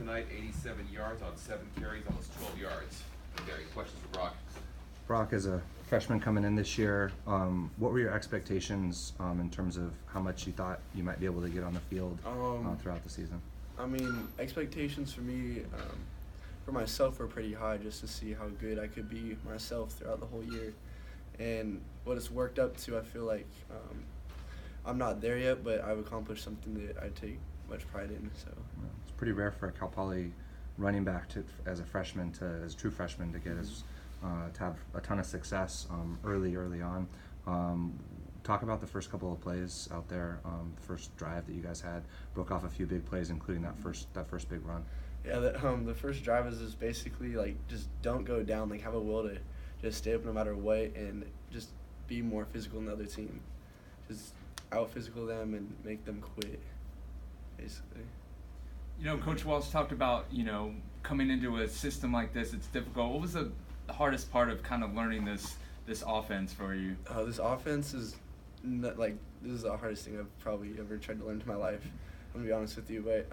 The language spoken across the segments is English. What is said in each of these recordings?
tonight, 87 yards on 7 carries, almost 12 yards. Gary, questions for Broc? Broc, as a freshman coming in this year, what were your expectations in terms of how much you thought you might be able to get on the field throughout the season? I mean, expectations for me, for myself, were pretty high, just to see how good I could be myself throughout the whole year. And what it's worked up to, I feel like I'm not there yet, but I've accomplished something that I take much pride in. So it's pretty rare for a Cal Poly running back as a freshman, as a true freshman, to get to have a ton of success early on. Talk about the first couple of plays out there. The first drive that you guys had broke off a few big plays, including that first big run. Yeah, the first drive is just basically like just don't go down, like have a will to just stay up no matter what, and just be more physical than the other team. Just out physical them and make them quit, basically. You know, Coach Walsh talked about, coming into a system like this, it's difficult. What was the hardest part of kind of learning this offense for you? This offense is this is the hardest thing I've probably ever tried to learn in my life. I'm gonna be honest with you, but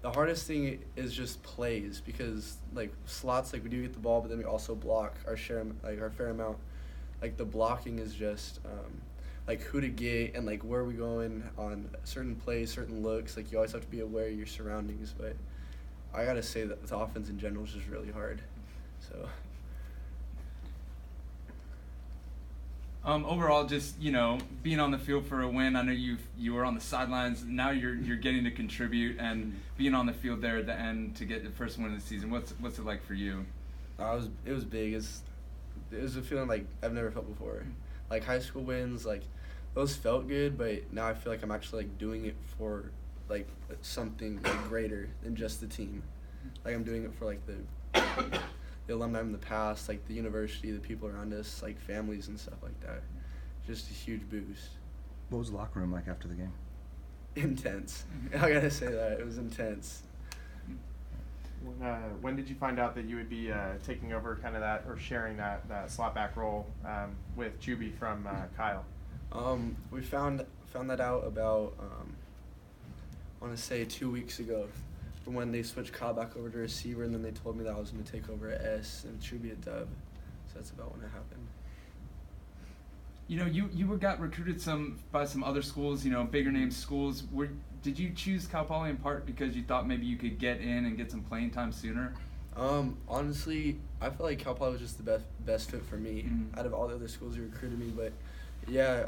the hardest thing is just plays, because like slots, like we do get the ball, but then we also block our fair amount. Like the blocking is just like who to get and like where are we going on certain plays, certain looks. Like you always have to be aware of your surroundings. But I gotta say that the offense in general is just really hard. So. Overall, just being on the field for a win. I know you were on the sidelines. Now you're getting to contribute and being on the field there at the end to get the first win of the season. What's it like for you? It was big. It was a feeling like I've never felt before. Like high school wins, like those felt good, but now I feel like I'm actually like doing it for like something like greater than just the team. Like I'm doing it for like the alumni in the past, like the university, the people around us, like families and stuff like that. Just a huge boost. What was the locker room like after the game? Intense. I gotta say that. It was intense. When did you find out that you would be taking over kind of that, or sharing that slot back role with Juby from Kyle? We found that out about, I want to say 2 weeks ago, from when they switched Kyle back over to receiver, and then they told me that I was going to take over at S and Juby at Dub. So that's about when it happened. You got recruited by some other schools, bigger name schools. Did you choose Cal Poly in part because you thought maybe you could get in and get some playing time sooner? Honestly, I feel like Cal Poly was just the best fit for me out of all the other schools who recruited me. But yeah,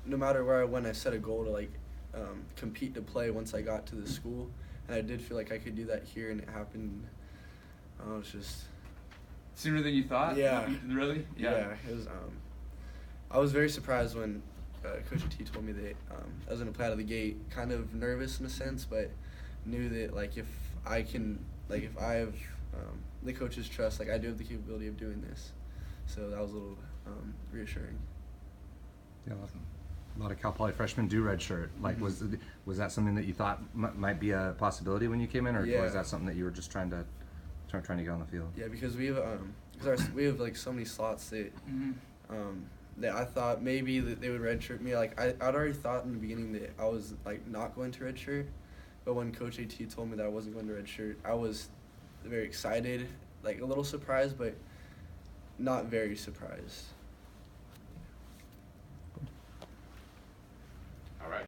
no matter where I went, I set a goal to compete to play once I got to the school, and I did feel like I could do that here, and it happened. It's just sooner than you thought. Yeah. Really? Yeah. It was. I was very surprised when Coach T told me that I was going to play out of the gate. Kind of nervous in a sense, but knew that if I have the coach's trust, I do have the capability of doing this. So that was a little reassuring. Yeah, a lot of Cal Poly freshmen do redshirt. Was that something that you thought might be a possibility when you came in, or was that something that you were just trying to get on the field? Yeah, because we have so many slots that. That I thought maybe that they would redshirt me. I'd already thought in the beginning that I was not going to redshirt, but when Coach AT told me that I wasn't going to redshirt, I was very excited, a little surprised, but not very surprised.